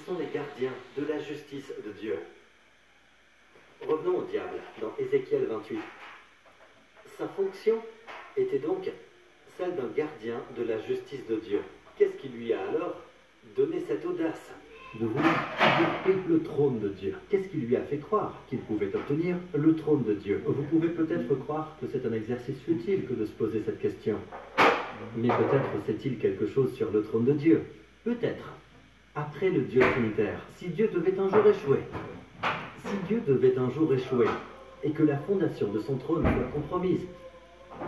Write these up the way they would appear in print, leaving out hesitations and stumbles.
sont les gardiens de la justice de Dieu. Revenons au diable, dans Ézéchiel 28. Sa fonction était donc celle d'un gardien de la justice de Dieu. Qu'est-ce qui lui a alors donné cette audace de vouloir usurper le trône de Dieu? Qu'est-ce qui lui a fait croire qu'il pouvait obtenir le trône de Dieu? Vous pouvez peut-être croire que c'est un exercice futile que de se poser cette question. Mais peut-être sait-il quelque chose sur le trône de Dieu. Peut-être. Après le Dieu trinitaire, si Dieu devait un jour échouer, et que la fondation de son trône soit compromise,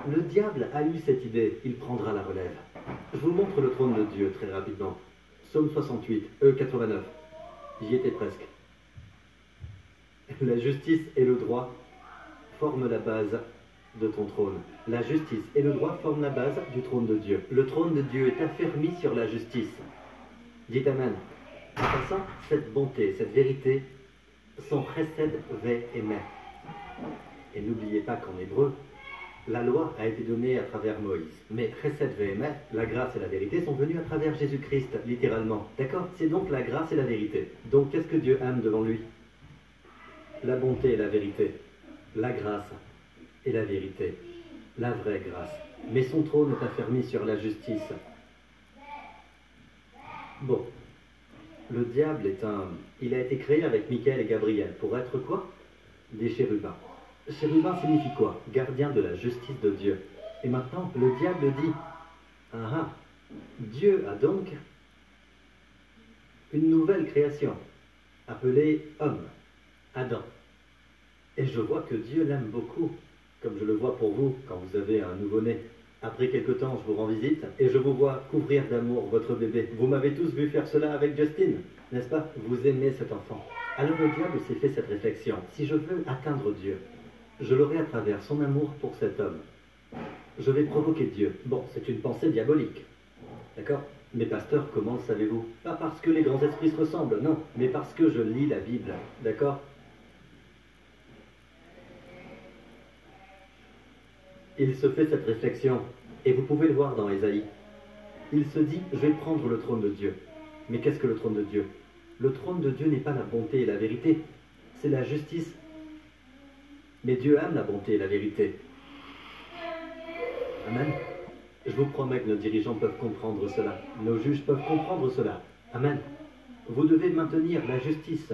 le diable a eu cette idée, il prendra la relève. Je vous montre le trône de Dieu très rapidement. Psaume 89. J'y étais presque. La justice et le droit forment la base de ton trône. La justice et le droit forment la base du trône de Dieu. Le trône de Dieu est affermi sur la justice. Dites Amen. En passant, cette bonté, cette vérité sont chesed ve'emet. Et n'oubliez pas qu'en hébreu, la loi a été donnée à travers Moïse. Mais chesed ve'emet, la grâce et la vérité, sont venues à travers Jésus-Christ, littéralement. D'accord? C'est donc la grâce et la vérité. Donc qu'est-ce que Dieu aime devant lui? La bonté et la vérité. La grâce et la vérité. La vraie grâce. Mais son trône est affermi sur la justice. Bon. Le diable il a été créé avec Michael et Gabriel. Pour être quoi? Des chérubins. Chérubin signifie quoi? Gardien de la justice de Dieu. Et maintenant, le diable dit, Dieu a donc une nouvelle création, appelée homme, Adam. Et je vois que Dieu l'aime beaucoup, comme je le vois pour vous quand vous avez un nouveau-né. Après quelque temps, je vous rends visite et je vous vois couvrir d'amour votre bébé. Vous m'avez tous vu faire cela avec Justin, n'est-ce pas? Vous aimez cet enfant. Alors le diable s'est fait cette réflexion. Si je veux atteindre Dieu, je l'aurai à travers son amour pour cet homme. Je vais provoquer Dieu. Bon, c'est une pensée diabolique. D'accord? Mais pasteur, comment le savez-vous? Pas parce que les grands esprits se ressemblent, non, mais parce que je lis la Bible. D'accord? Il se fait cette réflexion, et vous pouvez le voir dans Ésaïe. Il se dit, je vais prendre le trône de Dieu. Mais qu'est-ce que le trône de Dieu? Le trône de Dieu n'est pas la bonté et la vérité, c'est la justice. Mais Dieu aime la bonté et la vérité. Amen. Je vous promets que nos dirigeants peuvent comprendre cela. Nos juges peuvent comprendre cela. Amen. Vous devez maintenir la justice.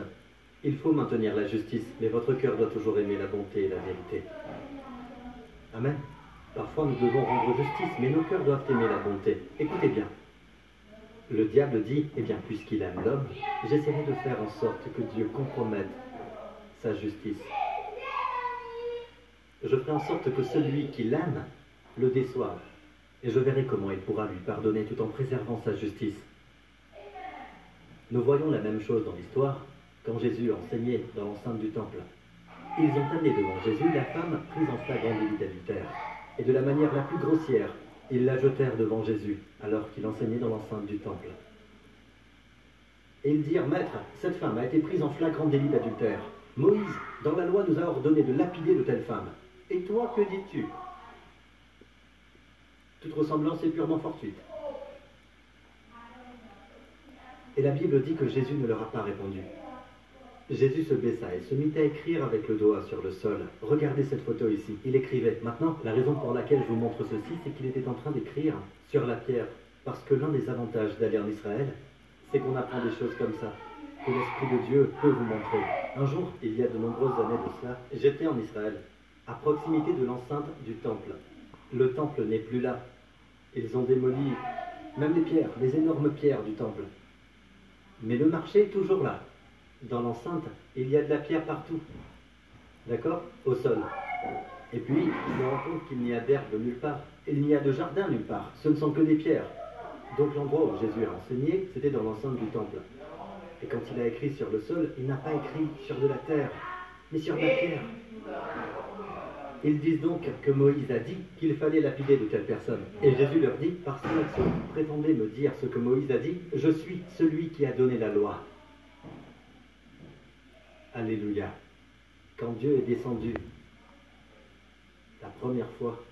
Il faut maintenir la justice, mais votre cœur doit toujours aimer la bonté et la vérité. Amen. Parfois nous devons rendre justice, mais nos cœurs doivent aimer la bonté. Écoutez bien. Le diable dit, eh bien, puisqu'il aime l'homme, j'essaierai de faire en sorte que Dieu compromette sa justice. Je ferai en sorte que celui qui l'aime le déçoive. Et je verrai comment il pourra lui pardonner tout en préservant sa justice. Nous voyons la même chose dans l'histoire quand Jésus enseignait dans l'enceinte du temple. Ils ont amené devant Jésus la femme prise en flagrant délit d'adultère. Et de la manière la plus grossière, ils la jetèrent devant Jésus, alors qu'il enseignait dans l'enceinte du temple. Et ils dirent, Maître, cette femme a été prise en flagrant délit d'adultère. Moïse, dans la loi, nous a ordonné de lapider de telle femme. Et toi, que dis-tu? Toute ressemblance est purement fortuite. Et la Bible dit que Jésus ne leur a pas répondu. Jésus se baissa et se mit à écrire avec le doigt sur le sol. Regardez cette photo ici. Il écrivait. Maintenant, la raison pour laquelle je vous montre ceci, c'est qu'il était en train d'écrire sur la pierre. Parce que l'un des avantages d'aller en Israël, c'est qu'on apprend des choses comme ça, que l'Esprit de Dieu peut vous montrer. Un jour, il y a de nombreuses années de cela, j'étais en Israël, à proximité de l'enceinte du temple. Le temple n'est plus là. Ils ont démoli même les pierres, les énormes pierres du temple. Mais le marché est toujours là. Dans l'enceinte, il y a de la pierre partout. D'accord? Au sol. Et puis, je me rends compte qu'il n'y a d'herbe nulle part. Il n'y a de jardin nulle part. Ce ne sont que des pierres. Donc l'endroit où Jésus a enseigné, c'était dans l'enceinte du temple. Et quand il a écrit sur le sol, il n'a pas écrit sur de la terre, mais sur de la pierre. Ils disent donc que Moïse a dit qu'il fallait lapider de telle personne. Et Jésus leur dit, par son action, vous prétendez me dire ce que Moïse a dit, je suis celui qui a donné la loi. Alléluia. Quand Dieu est descendu, la première fois,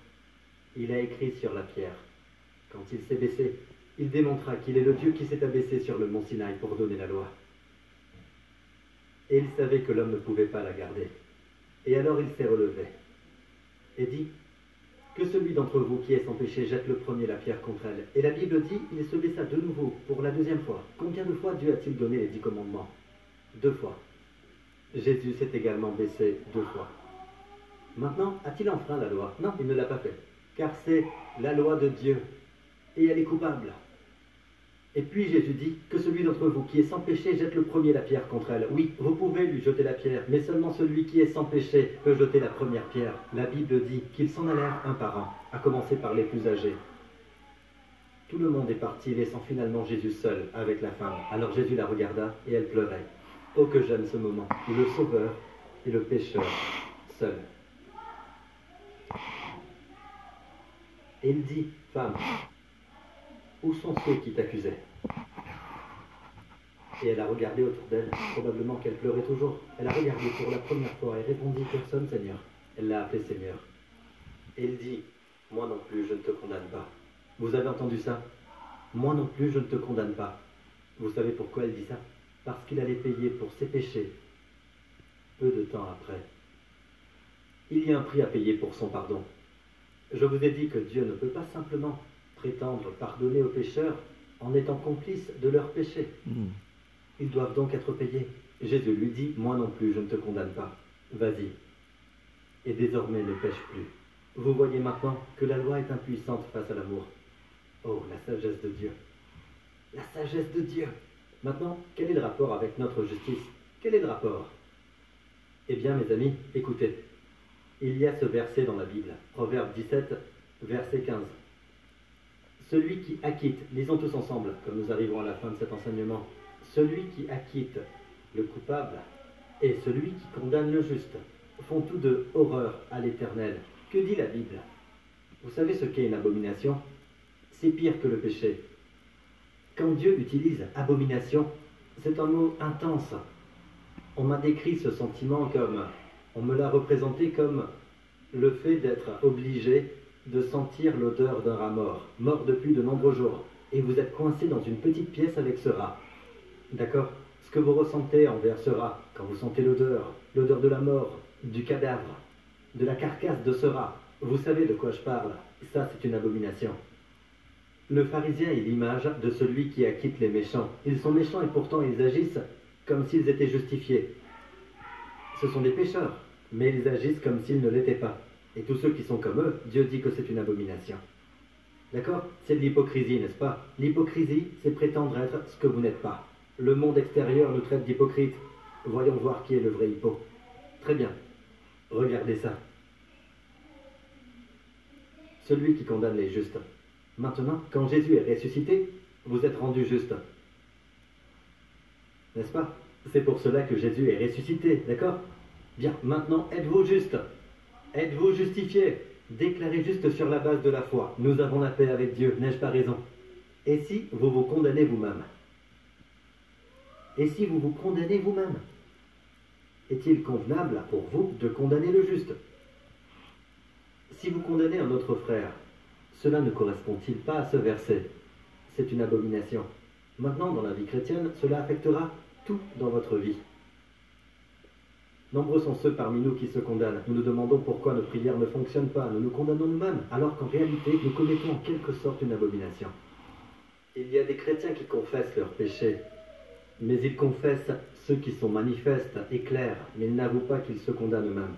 il a écrit sur la pierre. Quand il s'est baissé, il démontra qu'il est le Dieu qui s'est abaissé sur le mont Sinaï pour donner la loi. Et il savait que l'homme ne pouvait pas la garder. Et alors il s'est relevé et dit, que celui d'entre vous qui est sans péché jette le premier la pierre contre elle. Et la Bible dit, il se baissa de nouveau pour la deuxième fois. Combien de fois Dieu a-t-il donné les 10 commandements? 2 fois. Jésus s'est également baissé 2 fois. Maintenant, a-t-il enfreint la loi? Non, il ne l'a pas fait. Car c'est la loi de Dieu. Et elle est coupable. Et puis Jésus dit, que celui d'entre vous qui est sans péché jette le premier la pierre contre elle. Oui, vous pouvez lui jeter la pierre, mais seulement celui qui est sans péché peut jeter la première pierre. La Bible dit qu'ils s'en allèrent un par un, à commencer par les plus âgés. Tout le monde est parti, laissant finalement Jésus seul avec la femme. Alors Jésus la regarda et elle pleurait. Oh que j'aime ce moment, où le Sauveur et le pécheur, seul. Et il dit, femme, où sont ceux qui t'accusaient? Et elle a regardé autour d'elle, probablement qu'elle pleurait toujours. Elle a regardé pour la première fois et répondit, personne, Seigneur. Elle l'a appelé Seigneur. Et il dit, moi non plus, je ne te condamne pas. Vous avez entendu ça? Moi non plus, je ne te condamne pas. Vous savez pourquoi elle dit ça? Parce qu'il allait payer pour ses péchés, peu de temps après. Il y a un prix à payer pour son pardon. Je vous ai dit que Dieu ne peut pas simplement prétendre pardonner aux pécheurs en étant complice de leurs péchés. Ils doivent donc être payés. Jésus lui dit, moi non plus, je ne te condamne pas. Vas-y. Et désormais ne pêche plus. Vous voyez maintenant que la loi est impuissante face à l'amour. Oh, la sagesse de Dieu. La sagesse de Dieu. Maintenant, quel est le rapport avec notre justice? Quel est le rapport? Eh bien, mes amis, écoutez. Il y a ce verset dans la Bible, Proverbe 17, verset 15. Celui qui acquitte, lisons tous ensemble, comme nous arrivons à la fin de cet enseignement, celui qui acquitte le coupable et celui qui condamne le juste font tous deux horreur à l'Éternel. Que dit la Bible? Vous savez ce qu'est une abomination? C'est pire que le péché. Quand Dieu utilise abomination, c'est un mot intense. On m'a décrit ce sentiment comme, on me l'a représenté comme le fait d'être obligé de sentir l'odeur d'un rat mort, mort depuis de nombreux jours, et vous êtes coincé dans une petite pièce avec ce rat. D'accord? Ce que vous ressentez envers ce rat, quand vous sentez l'odeur de la mort, du cadavre, de la carcasse de ce rat, vous savez de quoi je parle. Ça, c'est une abomination. Le pharisien est l'image de celui qui acquitte les méchants. Ils sont méchants et pourtant ils agissent comme s'ils étaient justifiés. Ce sont des pécheurs, mais ils agissent comme s'ils ne l'étaient pas. Et tous ceux qui sont comme eux, Dieu dit que c'est une abomination. D'accord? C'est de l'hypocrisie, n'est-ce pas? L'hypocrisie, c'est prétendre être ce que vous n'êtes pas. Le monde extérieur nous traite d'hypocrites. Voyons voir qui est le vrai hypo. Très bien. Regardez ça. Celui qui condamne les justes. Maintenant, quand Jésus est ressuscité, vous êtes rendu juste. N'est-ce pas? C'est pour cela que Jésus est ressuscité, d'accord? Bien, maintenant, êtes-vous juste? Êtes-vous justifié? Déclaré juste sur la base de la foi. Nous avons la paix avec Dieu, n'ai-je pas raison? Et si vous vous condamnez vous-même? Et si vous vous condamnez vous-même? Est-il convenable pour vous de condamner le juste? Si vous condamnez un autre frère, cela ne correspond-il pas à ce verset? C'est une abomination. Maintenant, dans la vie chrétienne, cela affectera tout dans votre vie. Nombreux sont ceux parmi nous qui se condamnent. Nous nous demandons pourquoi nos prières ne fonctionnent pas. Nous nous condamnons nous-mêmes, alors qu'en réalité, nous commettons en quelque sorte une abomination. Il y a des chrétiens qui confessent leurs péchés, mais ils confessent ceux qui sont manifestes et clairs, mais ils n'avouent pas qu'ils se condamnent eux-mêmes.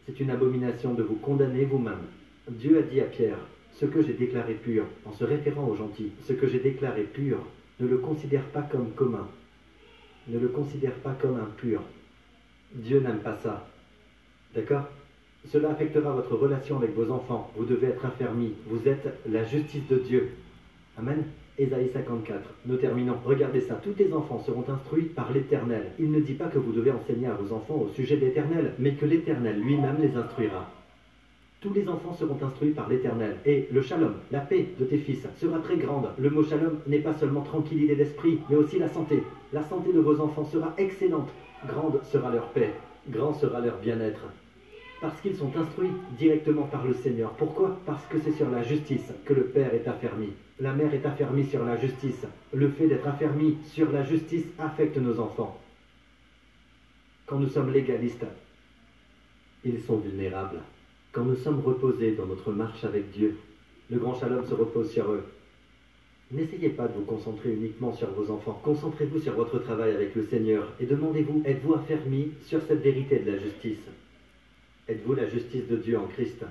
C'est une abomination de vous condamner vous-même. Dieu a dit à Pierre, ce que j'ai déclaré pur, en se référant aux gentils, ce que j'ai déclaré pur, ne le considère pas comme commun, ne le considère pas comme impur. Dieu n'aime pas ça. D'accord? Cela affectera votre relation avec vos enfants. Vous devez être affermis. Vous êtes la justice de Dieu. Amen. Ésaïe 54. Nous terminons. Regardez ça. Tous les enfants seront instruits par l'Éternel. Il ne dit pas que vous devez enseigner à vos enfants au sujet de l'Éternel, mais que l'Éternel lui-même les instruira. Tous les enfants seront instruits par l'Éternel. Et le shalom, la paix de tes fils, sera très grande. Le mot shalom n'est pas seulement tranquillité d'esprit, mais aussi la santé. La santé de vos enfants sera excellente. Grande sera leur paix, grand sera leur bien-être. Parce qu'ils sont instruits directement par le Seigneur. Pourquoi? Parce que c'est sur la justice que le Père est affermi. La mère est affermie sur la justice. Le fait d'être affermi sur la justice affecte nos enfants. Quand nous sommes légalistes, ils sont vulnérables. Quand nous sommes reposés dans notre marche avec Dieu, le grand shalom se repose sur eux. N'essayez pas de vous concentrer uniquement sur vos enfants. Concentrez-vous sur votre travail avec le Seigneur et demandez-vous, êtes-vous affermi sur cette vérité de la justice? Êtes-vous la justice de Dieu en Christ?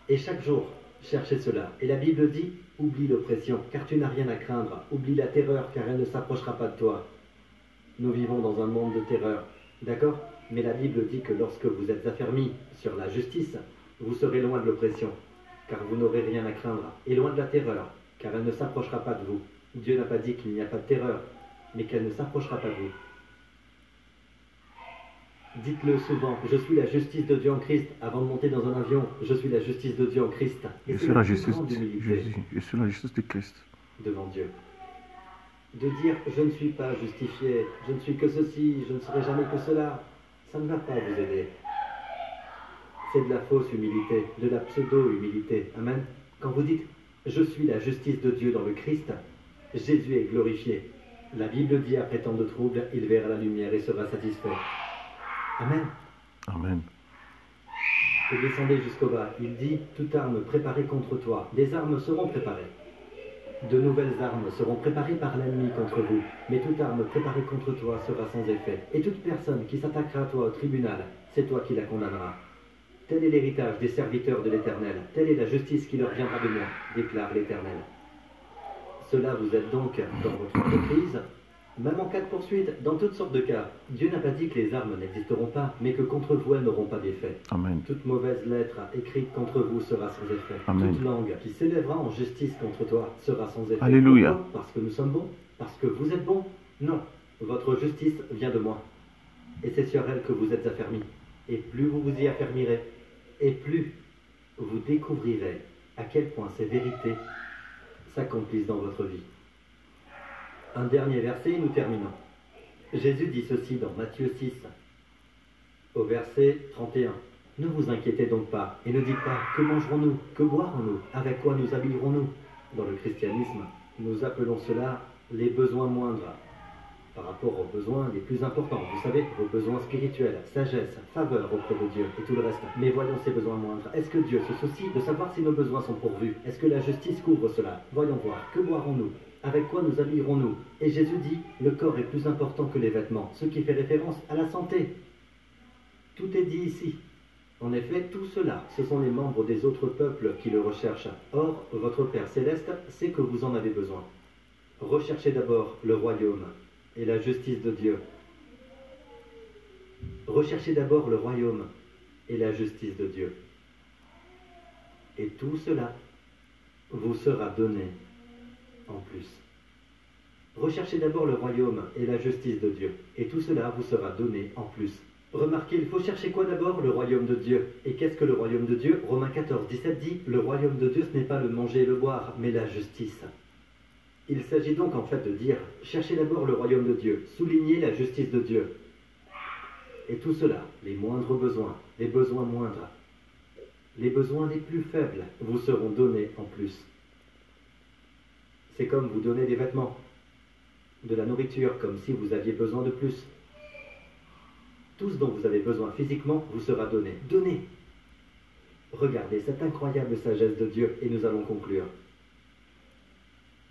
Et chaque jour, cherchez cela. Et la Bible dit, oublie l'oppression, car tu n'as rien à craindre. Oublie la terreur, car elle ne s'approchera pas de toi. Nous vivons dans un monde de terreur, d'accord? Mais la Bible dit que lorsque vous êtes affermis sur la justice, vous serez loin de l'oppression, car vous n'aurez rien à craindre, et loin de la terreur, car elle ne s'approchera pas de vous. Dieu n'a pas dit qu'il n'y a pas de terreur, mais qu'elle ne s'approchera pas de vous. Dites-le souvent, je suis la justice de Dieu en Christ. Avant de monter dans un avion, je suis la justice de Dieu en Christ. Et Je c'est suis la plus justice grande de humilité Jésus. Je suis la justice de Christ. devant Dieu. De dire, je ne suis pas justifié, je ne suis que ceci, je ne serai jamais que cela, ça ne va pas vous aider. C'est de la fausse humilité, de la pseudo-humilité. Amen. Quand vous dites, je suis la justice de Dieu dans le Christ, Jésus est glorifié. La Bible dit, après tant de troubles, il verra la lumière et sera satisfait. Amen. Amen. Et descendez jusqu'au bas. Il dit, toute arme préparée contre toi. Des armes seront préparées. De nouvelles armes seront préparées par l'ennemi contre vous. Mais toute arme préparée contre toi sera sans effet. Et toute personne qui s'attaquera à toi au tribunal, c'est toi qui la condamneras. Tel est l'héritage des serviteurs de l'Éternel. Telle est la justice qui leur viendra de moi, déclare l'Éternel. Cela vous êtes donc dans votre entreprise, même en cas de poursuite, dans toutes sortes de cas. Dieu n'a pas dit que les armes n'existeront pas, mais que contre vous elles n'auront pas d'effet. Amen. Toute mauvaise lettre écrite contre vous sera sans effet. Amen. Toute langue qui s'élèvera en justice contre toi sera sans effet. Alléluia. Pourquoi? Parce que nous sommes bons? Parce que vous êtes bons? Non. Votre justice vient de moi. Et c'est sur elle que vous êtes affermis. Et plus vous vous y affermirez, et plus vous découvrirez à quel point ces vérités s'accomplissent dans votre vie. Un dernier verset et nous terminons. Jésus dit ceci dans Matthieu 6, au verset 31. Ne vous inquiétez donc pas, et ne dites pas, que mangerons-nous, que boirons-nous, avec quoi nous habillerons-nous? Dans le christianisme, nous appelons cela les besoins moindres, par rapport aux besoins les plus importants. Vous savez, vos besoins spirituels, sagesse, faveur auprès de Dieu et tout le reste. Mais voyons ces besoins moindres. Est-ce que Dieu se soucie de savoir si nos besoins sont pourvus? Est-ce que la justice couvre cela? Voyons voir. Que boirons-nous? Avec quoi nous habillerons-nous? Et Jésus dit, le corps est plus important que les vêtements, ce qui fait référence à la santé. Tout est dit ici. En effet, tout cela, ce sont les membres des autres peuples qui le recherchent. Or, votre Père Céleste sait que vous en avez besoin. Recherchez d'abord le royaume et la justice de Dieu. Recherchez d'abord le royaume et la justice de Dieu. Et tout cela vous sera donné en plus. Recherchez d'abord le royaume et la justice de Dieu, et tout cela vous sera donné en plus. Remarquez, il faut chercher quoi d'abord? Le royaume de Dieu. Et qu'est-ce que le royaume de Dieu? Romains 14, 17 dit, le royaume de Dieu, ce n'est pas le manger et le boire, mais la justice. Il s'agit donc en fait de dire, cherchez d'abord le royaume de Dieu, soulignez la justice de Dieu. Et tout cela, les moindres besoins, les besoins moindres, les besoins les plus faibles, vous seront donnés en plus. C'est comme vous donner des vêtements, de la nourriture, comme si vous aviez besoin de plus. Tout ce dont vous avez besoin physiquement vous sera donné. Donné. Regardez cette incroyable sagesse de Dieu et nous allons conclure.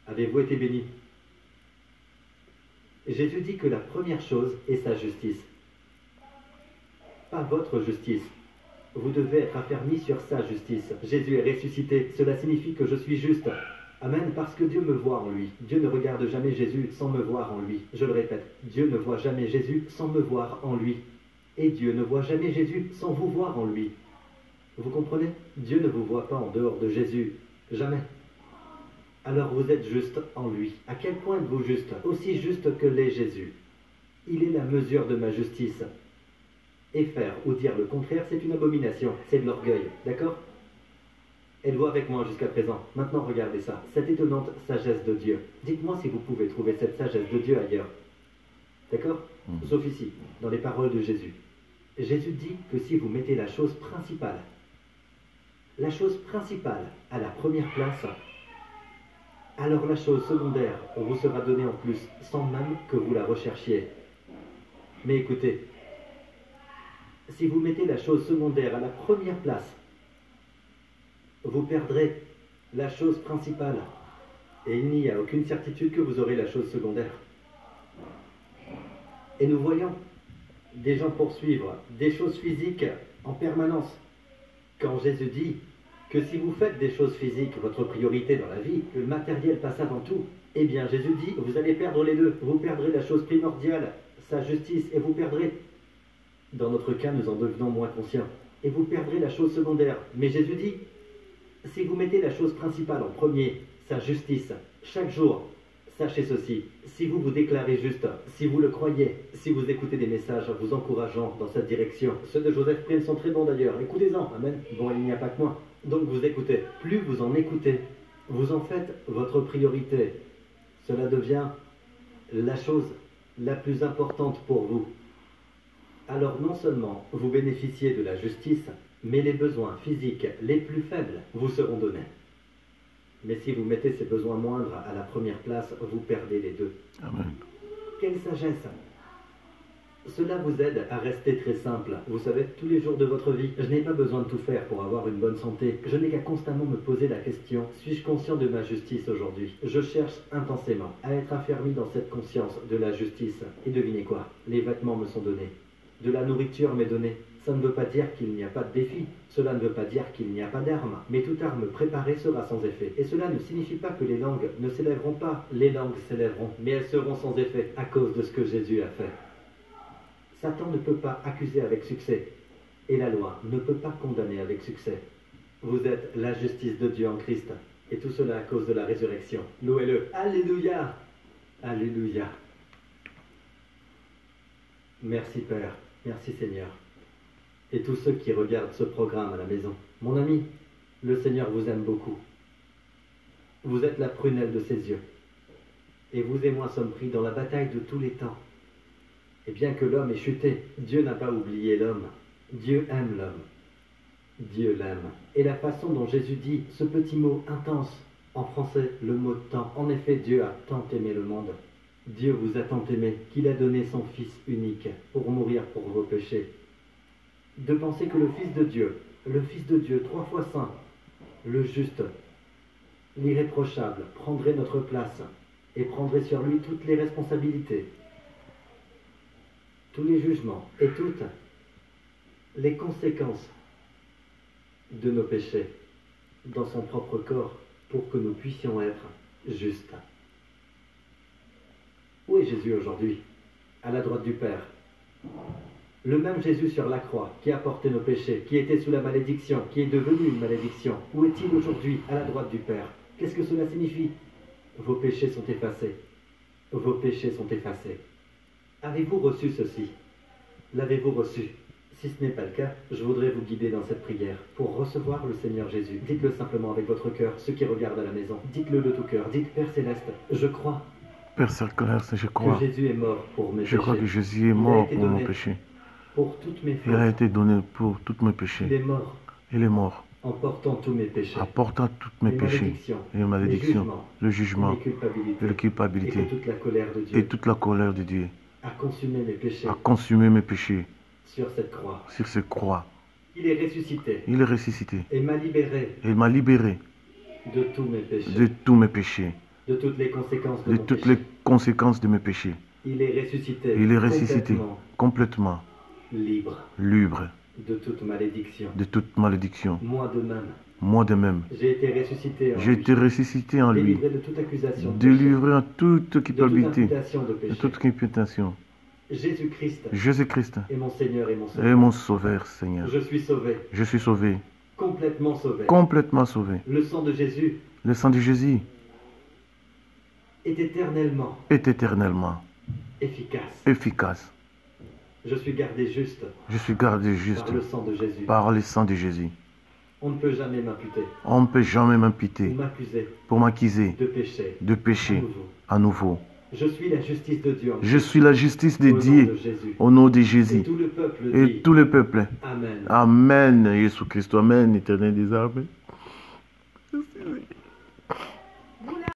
Avez-vous été bénis? Jésus dit que la première chose est sa justice. Pas votre justice. Vous devez être affermis sur sa justice. Jésus est ressuscité. Cela signifie que je suis juste. Amen, parce que Dieu me voit en lui. Dieu ne regarde jamais Jésus sans me voir en lui. Je le répète, Dieu ne voit jamais Jésus sans me voir en lui. Et Dieu ne voit jamais Jésus sans vous voir en lui. Vous comprenez? Dieu ne vous voit pas en dehors de Jésus. Jamais. Alors vous êtes juste en lui. À quel point êtes-vous juste? Aussi juste que l'est Jésus. Il est la mesure de ma justice. Et faire ou dire le contraire, c'est une abomination. C'est de l'orgueil. D'accord? Êtes-vous avec moi jusqu'à présent? Maintenant, regardez ça, cette étonnante sagesse de Dieu. Dites-moi si vous pouvez trouver cette sagesse de Dieu ailleurs. D'accord? Sauf ici, dans les paroles de Jésus. Jésus dit que si vous mettez la chose principale à la première place, alors la chose secondaire vous sera donnée en plus, sans même que vous la recherchiez. Mais écoutez, Si vous mettez la chose secondaire à la première place, vous perdrez la chose principale. Et il n'y a aucune certitude que vous aurez la chose secondaire. Et nous voyons des gens poursuivre des choses physiques en permanence. Quand Jésus dit que si vous faites des choses physiques votre priorité dans la vie, que le matériel passe avant tout, eh bien Jésus dit, vous allez perdre les deux. Vous perdrez la chose primordiale, sa justice, et vous perdrez, dans notre cas, nous en devenons moins conscients, et vous perdrez la chose secondaire. Mais Jésus dit, si vous mettez la chose principale en premier, sa justice, chaque jour, sachez ceci, si vous vous déclarez juste, si vous le croyez, si vous écoutez des messages vous encourageant dans cette direction, ceux de Joseph Prince sont très bons d'ailleurs, écoutez-en, amen. Bon, il n'y a pas que moi. Donc vous écoutez. Plus vous en écoutez, vous en faites votre priorité. Cela devient la chose la plus importante pour vous. Alors non seulement vous bénéficiez de la justice, mais les besoins physiques les plus faibles vous seront donnés. Mais si vous mettez ces besoins moindres à la première place, vous perdez les deux. Amen. Quelle sagesse! Cela vous aide à rester très simple. Vous savez, tous les jours de votre vie, je n'ai pas besoin de tout faire pour avoir une bonne santé. Je n'ai qu'à constamment me poser la question, suis-je conscient de ma justice aujourd'hui? Je cherche intensément à être affermi dans cette conscience de la justice. Et devinez quoi? Les vêtements me sont donnés. De la nourriture m'est donnée. Ça ne veut pas dire qu'il n'y a pas de défi. Cela ne veut pas dire qu'il n'y a pas d'armes. Mais toute arme préparée sera sans effet. Et cela ne signifie pas que les langues ne s'élèveront pas. Les langues s'élèveront, mais elles seront sans effet à cause de ce que Jésus a fait. Satan ne peut pas accuser avec succès. Et la loi ne peut pas condamner avec succès. Vous êtes la justice de Dieu en Christ. Et tout cela à cause de la résurrection. Louez-le. Alléluia. Alléluia. Merci Père. Merci Seigneur. Et tous ceux qui regardent ce programme à la maison. Mon ami, le Seigneur vous aime beaucoup. Vous êtes la prunelle de ses yeux. Et vous et moi sommes pris dans la bataille de tous les temps. Et bien que l'homme ait chuté, Dieu n'a pas oublié l'homme. Dieu aime l'homme. Dieu l'aime. Et la façon dont Jésus dit ce petit mot intense, en français, le mot tant. En effet, Dieu a tant aimé le monde. Dieu vous a tant aimé qu'il a donné son Fils unique pour mourir pour vos péchés. De penser que le Fils de Dieu, 3 fois saint, le juste, l'irréprochable, prendrait notre place et prendrait sur lui toutes les responsabilités, tous les jugements et toutes les conséquences de nos péchés dans son propre corps pour que nous puissions être justes. Où est Jésus aujourd'hui? À la droite du Père. Le même Jésus sur la croix, qui a porté nos péchés, qui était sous la malédiction, qui est devenu une malédiction. Où est-il aujourd'hui? À la droite du Père. Qu'est-ce que cela signifie? Vos péchés sont effacés. Vos péchés sont effacés. Avez-vous reçu ceci? L'avez-vous reçu? Si ce n'est pas le cas, je voudrais vous guider dans cette prière pour recevoir le Seigneur Jésus. Dites-le simplement avec votre cœur, ceux qui regardent à la maison. Dites-le de tout cœur. Dites, Père Céleste, je crois Père Céleste, je crois. que Jésus est mort pour mes péchés. Je crois que Jésus est mort pour mon péché. Pour toutes mes fautes. Il a été donné pour tous mes péchés. Il est mort. Il est mort. En portant tous mes péchés. En portant tous mes péchés. Et les malédictions. Le jugement. Et la culpabilité. Et toute la colère de Dieu. Et toute la colère de Dieu. A consumé mes péchés. A consumé mes péchés. Sur cette croix. Sur cette croix. Il est ressuscité. Il est ressuscité. Et m'a libéré. Et m'a libéré. De tous mes péchés. De tous mes péchés. De toutes les conséquences de de mon toutes péché. les conséquences de mes péchés. Il est ressuscité. Il est ressuscité. Complètement. Libre. Libre. De toute malédiction. De toute malédiction. Moi de même. Moi de même. J'ai été ressuscité en lui. J'ai été ressuscité en lui. Délivré de toute accusation. Délivré en toute culpabilité. De toute imputation. Jésus-Christ. Jésus-Christ. Et mon Seigneur et mon Sauveur. Et mon Sauveur, Seigneur. Je suis sauvé. Je suis sauvé. Complètement sauvé. Complètement sauvé. Le sang de Jésus. Le sang de Jésus. Est éternellement. Est éternellement. Efficace. Efficace. Je suis gardé juste. Je suis gardé juste. Par le sang de Jésus. Par le sang de Jésus. On ne peut jamais m'imputer. On ne peut jamais m'imputer. Pour m'accuser. De péché. De péché. À nouveau. Je suis la justice de Dieu. Je suis la justice de Dieu. Au nom de Jésus. Et tout le peuple dit. Et tout le peuple. Amen. Amen. Jésus Christ. Amen. Éternel des armées.